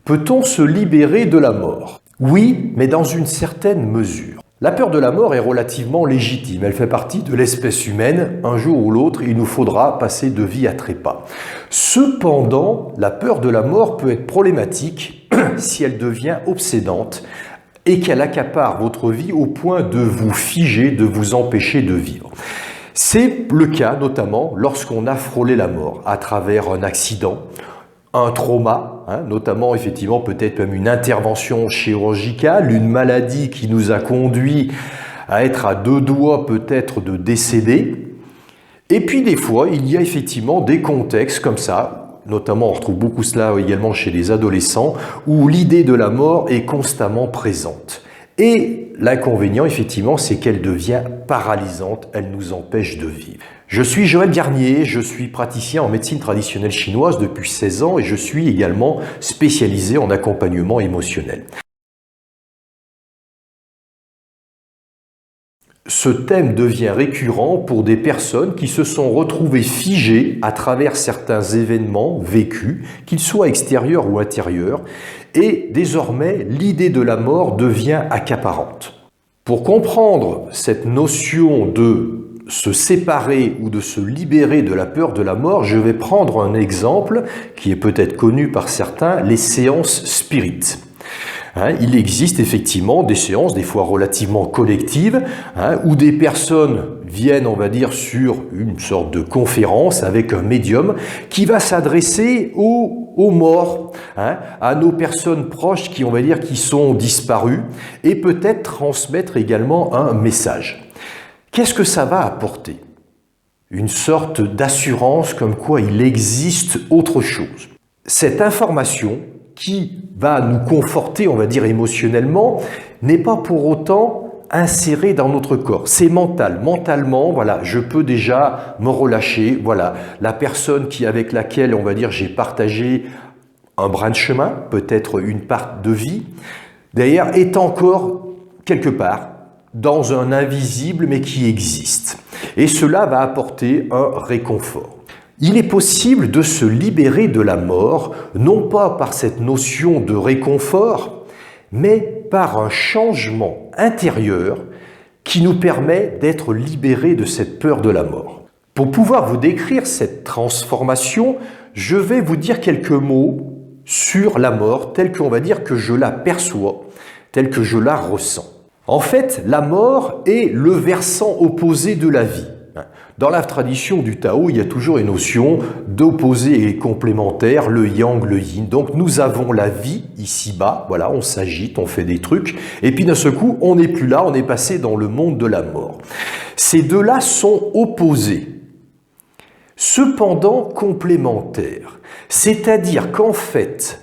Peut-on se libérer de la mort? Oui, mais dans une certaine mesure. La peur de la mort est relativement légitime, elle fait partie de l'espèce humaine. Un jour ou l'autre, il nous faudra passer de vie à trépas. Cependant, la peur de la mort peut être problématique si elle devient obsédante et qu'elle accapare votre vie au point de vous figer, de vous empêcher de vivre. C'est le cas notamment lorsqu'on a frôlé la mort à travers un accident, un trauma, notamment effectivement peut-être même une intervention chirurgicale, une maladie qui nous a conduit à être à deux doigts peut-être de décéder. Et puis des fois, il y a effectivement des contextes comme ça, notamment on retrouve beaucoup cela également chez les adolescents, où l'idée de la mort est constamment présente. Et l'inconvénient, effectivement, c'est qu'elle devient paralysante, elle nous empêche de vivre. Je suis Joël Garnier, je suis praticien en médecine traditionnelle chinoise depuis 16 ans et je suis également spécialisé en accompagnement émotionnel. Ce thème devient récurrent pour des personnes qui se sont retrouvées figées à travers certains événements vécus, qu'ils soient extérieurs ou intérieurs, et désormais l'idée de la mort devient accaparante. Pour comprendre cette notion de se séparer ou de se libérer de la peur de la mort, je vais prendre un exemple qui est peut-être connu par certains, les séances spirites. Il existe effectivement des séances, des fois relativement collectives, où des personnes viennent, on va dire, sur une sorte de conférence avec un médium qui va s'adresser aux morts, à nos personnes proches qui, on va dire, qui sont disparues, et peut-être transmettre également un message. Qu'est-ce que ça va apporter? Une sorte d'assurance comme quoi il existe autre chose. Cette information qui va nous conforter, on va dire émotionnellement, n'est pas pour autant insérée dans notre corps. C'est mental. Mentalement, voilà, je peux déjà me relâcher. Voilà, la personne avec laquelle, on va dire, j'ai partagé un brin de chemin, peut-être une part de vie, d'ailleurs, est encore quelque part dans un invisible, mais qui existe. Et cela va apporter un réconfort. Il est possible de se libérer de la mort, non pas par cette notion de réconfort, mais par un changement intérieur qui nous permet d'être libérés de cette peur de la mort. Pour pouvoir vous décrire cette transformation, je vais vous dire quelques mots sur la mort, telle qu'on va dire que je la perçois, telle que je la ressens. En fait, la mort est le versant opposé de la vie. Dans la tradition du Tao, il y a toujours une notion d'opposé et complémentaire, le yang, le yin. Donc nous avons la vie ici-bas, voilà, on s'agite, on fait des trucs, et puis d'un seul coup, on n'est plus là, on est passé dans le monde de la mort. Ces deux-là sont opposés, cependant complémentaires. C'est-à-dire qu'en fait,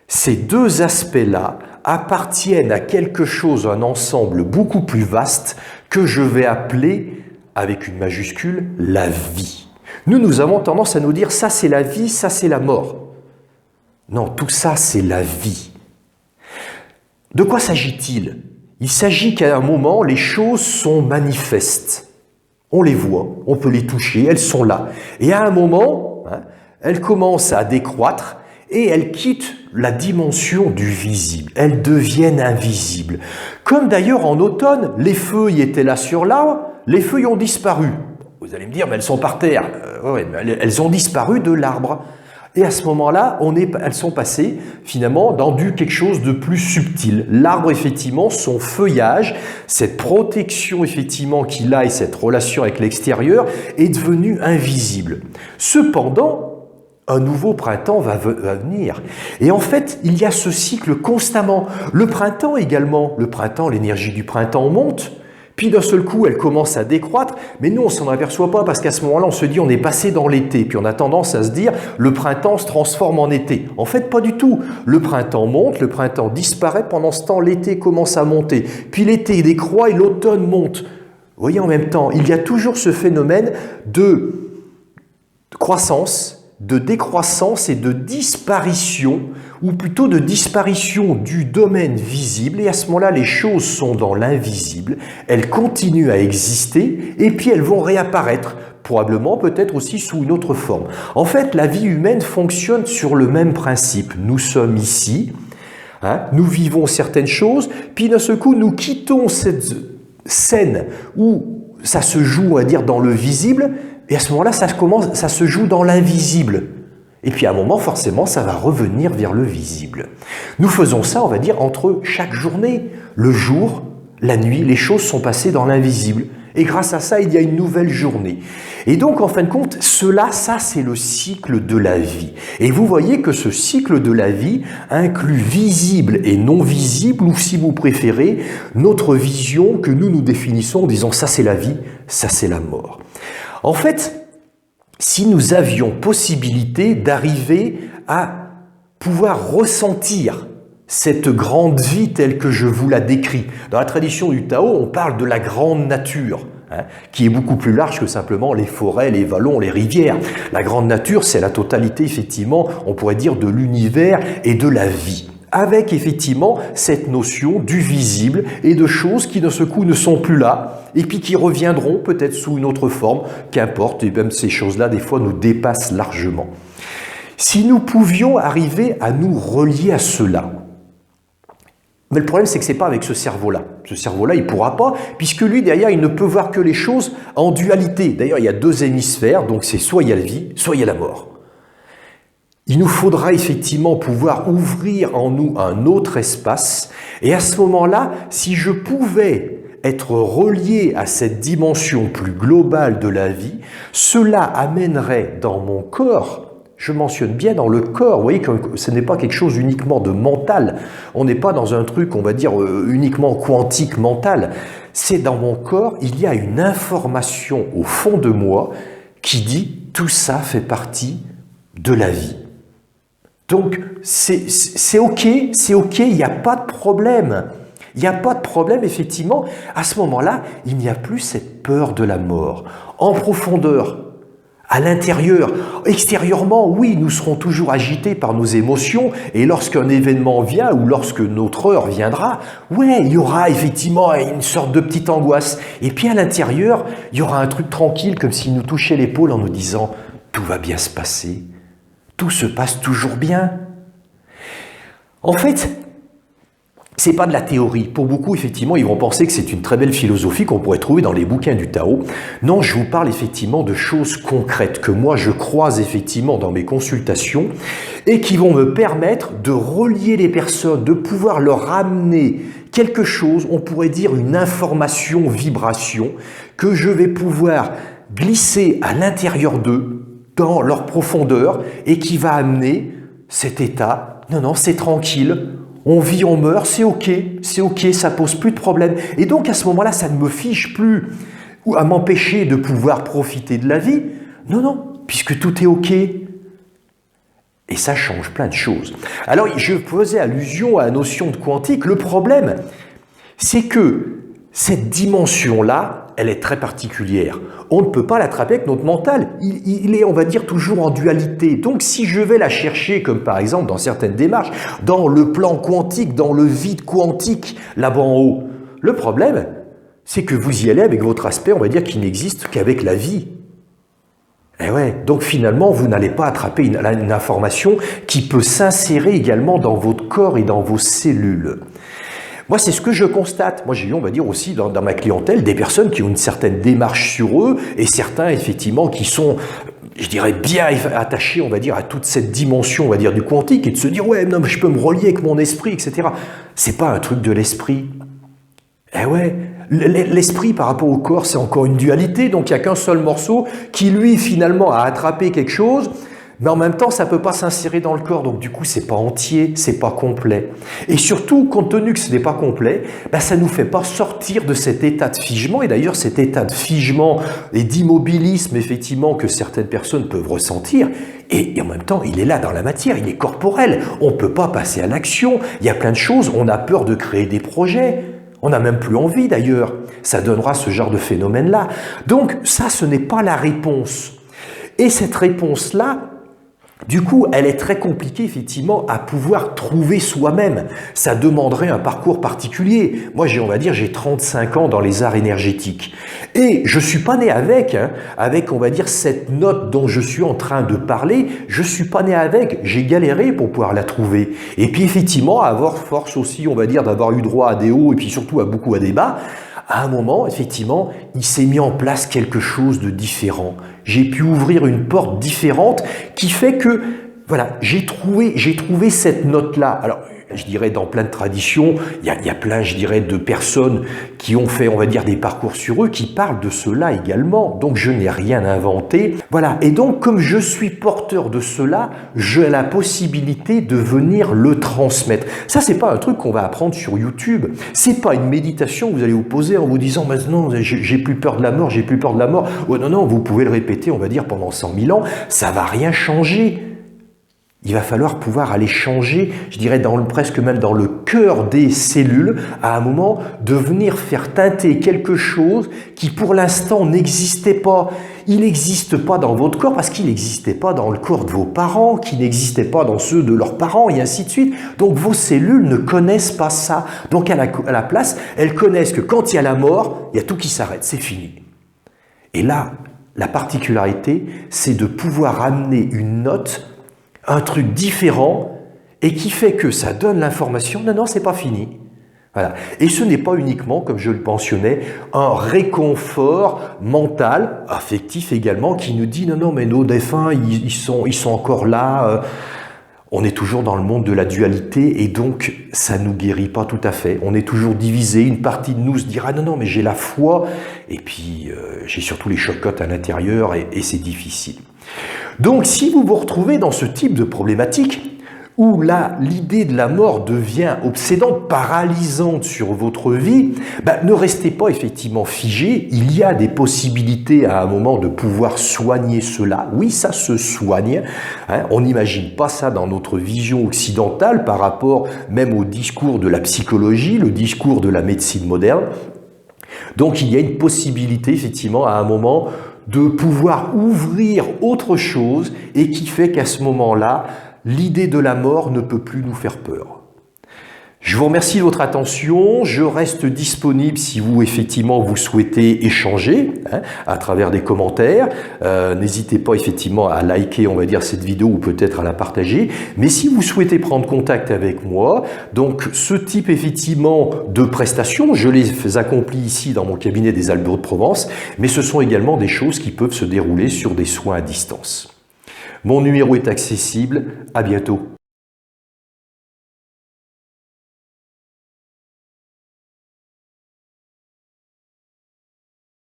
ces deux aspects-là appartiennent à quelque chose, un ensemble beaucoup plus vaste que je vais appeler, avec une majuscule, la vie. Nous avons tendance à nous dire ça c'est la vie, ça c'est la mort. Non, tout ça c'est la vie. De quoi s'agit-il? Il s'agit qu'à un moment, les choses sont manifestes. On les voit, on peut les toucher, elles sont là. Et à un moment, elles commencent à décroître et elles quittent la dimension du visible. Elles deviennent invisibles. Comme d'ailleurs en automne, les feuilles étaient là sur l'arbre, les feuilles ont disparu. Vous allez me dire, mais elles sont par terre. Ouais, mais elles ont disparu de l'arbre. Et à ce moment-là, elles sont passées finalement dans quelque chose de plus subtil. L'arbre, effectivement, son feuillage, cette protection effectivement qu'il a et cette relation avec l'extérieur est devenue invisible. Cependant, un nouveau printemps va venir. Et en fait, il y a ce cycle constamment. Le printemps également. Le printemps, l'énergie du printemps monte. Puis d'un seul coup, elle commence à décroître, mais nous, on s'en aperçoit pas parce qu'à ce moment-là, on se dit on est passé dans l'été. Puis on a tendance à se dire le printemps se transforme en été. En fait, pas du tout. Le printemps monte, le printemps disparaît. Pendant ce temps, l'été commence à monter. Puis l'été décroît et l'automne monte. Vous voyez, en même temps, il y a toujours ce phénomène de croissance, de décroissance et de disparition, ou plutôt de disparition du domaine visible, et à ce moment-là, les choses sont dans l'invisible, elles continuent à exister, et puis elles vont réapparaître, probablement peut-être aussi sous une autre forme. En fait, la vie humaine fonctionne sur le même principe. Nous sommes ici, Hein, nous vivons certaines choses, puis d'un seul coup, nous quittons cette scène où ça se joue, on va dire, dans le visible, et à ce moment-là, ça se joue dans l'invisible. Et puis à un moment, forcément, ça va revenir vers le visible. Nous faisons ça, on va dire, entre chaque journée. Le jour, la nuit, les choses sont passées dans l'invisible. Et grâce à ça, il y a une nouvelle journée. Et donc, en fin de compte, ça, c'est le cycle de la vie. Et vous voyez que ce cycle de la vie inclut visible et non visible, ou si vous préférez, notre vision que nous définissons en disant ça c'est la vie, ça c'est la mort. En fait, si nous avions possibilité d'arriver à pouvoir ressentir cette grande vie telle que je vous la décris. Dans la tradition du Tao, on parle de la grande nature, qui est beaucoup plus large que simplement les forêts, les vallons, les rivières. La grande nature, c'est la totalité, effectivement, on pourrait dire, de l'univers et de la vie. Avec, effectivement, cette notion du visible et de choses qui, d'un seul coup, ne sont plus là, et puis qui reviendront peut-être sous une autre forme, qu'importe, et même ces choses-là, des fois, nous dépassent largement. Si nous pouvions arriver à nous relier à cela, mais le problème, c'est que ce n'est pas avec ce cerveau-là. Ce cerveau-là, il ne pourra pas, puisque lui, derrière, il ne peut voir que les choses en dualité. D'ailleurs, il y a deux hémisphères, donc c'est soit il y a la vie, soit il y a la mort. Il nous faudra effectivement pouvoir ouvrir en nous un autre espace, et à ce moment-là, si je pouvais être relié à cette dimension plus globale de la vie, cela amènerait dans mon corps, je mentionne bien dans le corps, vous voyez que ce n'est pas quelque chose uniquement de mental, on n'est pas dans un truc, on va dire, uniquement quantique mental, c'est dans mon corps, il y a une information au fond de moi qui dit tout ça fait partie de la vie. Donc c'est ok, il n'y a pas de problème. Il n'y a pas de problème, effectivement. À ce moment-là, il n'y a plus cette peur de la mort. En profondeur, à l'intérieur, extérieurement, oui, nous serons toujours agités par nos émotions, et lorsqu'un événement vient, ou lorsque notre heure viendra, ouais, il y aura effectivement une sorte de petite angoisse. Et puis à l'intérieur, il y aura un truc tranquille, comme s'il nous touchait l'épaule en nous disant « tout va bien se passer, tout se passe toujours bien ». En fait, c'est pas de la théorie. Pour beaucoup, effectivement, ils vont penser que c'est une très belle philosophie qu'on pourrait trouver dans les bouquins du Tao. Non, je vous parle effectivement de choses concrètes que moi je croise effectivement dans mes consultations et qui vont me permettre de relier les personnes, de pouvoir leur amener quelque chose, on pourrait dire une information, vibration, que je vais pouvoir glisser à l'intérieur d'eux, dans leur profondeur, et qui va amener cet état. Non, c'est tranquille. On vit, on meurt, c'est ok, ça pose plus de problème. Et donc à ce moment-là, ça ne me fiche plus ou à m'empêcher de pouvoir profiter de la vie. Non, puisque tout est ok. Et ça change plein de choses. Alors je faisais allusion à la notion de quantique. Le problème, c'est que cette dimension-là, elle est très particulière. On ne peut pas l'attraper avec notre mental. Il est, on va dire, toujours en dualité. Donc, si je vais la chercher, comme par exemple dans certaines démarches, dans le plan quantique, dans le vide quantique, là-bas en haut, le problème, c'est que vous y allez avec votre aspect, on va dire, qui n'existe qu'avec la vie. Et ouais, donc finalement, vous n'allez pas attraper une information qui peut s'insérer également dans votre corps et dans vos cellules. Moi, c'est ce que je constate. Moi, j'ai eu, on va dire aussi, dans ma clientèle, des personnes qui ont une certaine démarche sur eux et certains, effectivement, qui sont, je dirais, bien attachés, on va dire, à toute cette dimension, on va dire, du quantique et de se dire, ouais, non, mais je peux me relier avec mon esprit, etc. C'est pas un truc de l'esprit. Eh ouais, l'esprit par rapport au corps, c'est encore une dualité, donc il n'y a qu'un seul morceau qui, lui, finalement, a attrapé quelque chose, mais en même temps, ça ne peut pas s'insérer dans le corps, donc du coup, c'est pas entier, c'est pas complet. Et surtout, compte tenu que ce n'est pas complet, ça ne nous fait pas sortir de cet état de figement, et d'ailleurs, cet état de figement et d'immobilisme, effectivement, que certaines personnes peuvent ressentir, et en même temps, il est là dans la matière, il est corporel, on ne peut pas passer à l'action, il y a plein de choses, on a peur de créer des projets, on n'a même plus envie d'ailleurs, ça donnera ce genre de phénomène-là. Donc ça, ce n'est pas la réponse. Et cette réponse-là, Du coup, elle est très compliquée, effectivement, à pouvoir trouver soi-même. Ça demanderait un parcours particulier. Moi, on va dire, j'ai 35 ans dans les arts énergétiques. Et je suis pas né avec, avec, on va dire, cette note dont je suis en train de parler. Je suis pas né avec. J'ai galéré pour pouvoir la trouver. Et puis, effectivement, avoir force aussi, on va dire, d'avoir eu droit à des hauts et puis surtout à beaucoup à des bas. À un moment, effectivement, il s'est mis en place quelque chose de différent. J'ai pu ouvrir une porte différente qui fait que, voilà, j'ai trouvé cette note-là. Alors, je dirais dans plein de traditions, il y a plein, je dirais, de personnes qui ont fait, on va dire, des parcours sur eux, qui parlent de cela également. Donc, je n'ai rien inventé. Voilà. Et donc, comme je suis porteur de cela, j'ai la possibilité de venir le transmettre. Ça, c'est pas un truc qu'on va apprendre sur YouTube. C'est pas une méditation que vous allez vous poser en vous disant, maintenant, j'ai plus peur de la mort, j'ai plus peur de la mort. Oh, non, non, vous pouvez le répéter, on va dire, pendant 100 000 ans. Ça va rien changer. Il va falloir pouvoir aller changer, je dirais presque même dans le cœur des cellules, à un moment, de venir faire teinter quelque chose qui pour l'instant n'existait pas. Il n'existe pas dans votre corps parce qu'il n'existait pas dans le corps de vos parents, qui n'existait pas dans ceux de leurs parents, et ainsi de suite. Donc vos cellules ne connaissent pas ça. Donc à la place, elles connaissent que quand il y a la mort, il y a tout qui s'arrête, c'est fini. Et là, la particularité, c'est de pouvoir amener une note, un truc différent et qui fait que ça donne l'information, non, non, c'est pas fini. Voilà. Et ce n'est pas uniquement, comme je le mentionnais, un réconfort mental, affectif également, qui nous dit, non, non, mais nos défunts, ils sont encore là. On est toujours dans le monde de la dualité et donc ça nous guérit pas tout à fait. On est toujours divisé. Une partie de nous se dira, non, non, mais j'ai la foi et puis j'ai surtout les chocottes à l'intérieur et c'est difficile. Donc, si vous vous retrouvez dans ce type de problématique, où là, l'idée de la mort devient obsédante, paralysante sur votre vie, ne restez pas effectivement figé. Il y a des possibilités à un moment de pouvoir soigner cela. Oui, ça se soigne. On n'imagine pas ça dans notre vision occidentale par rapport même au discours de la psychologie, le discours de la médecine moderne. Donc, il y a une possibilité effectivement à un moment de pouvoir ouvrir autre chose et qui fait qu'à ce moment-là, l'idée de la mort ne peut plus nous faire peur. Je vous remercie de votre attention. Je reste disponible si vous, effectivement, vous souhaitez échanger à travers des commentaires. N'hésitez pas, effectivement, à liker, on va dire, cette vidéo ou peut-être à la partager. Mais si vous souhaitez prendre contact avec moi, donc ce type, effectivement, de prestations, je les accomplis ici dans mon cabinet des Alpes de Provence, mais ce sont également des choses qui peuvent se dérouler sur des soins à distance. Mon numéro est accessible. À bientôt.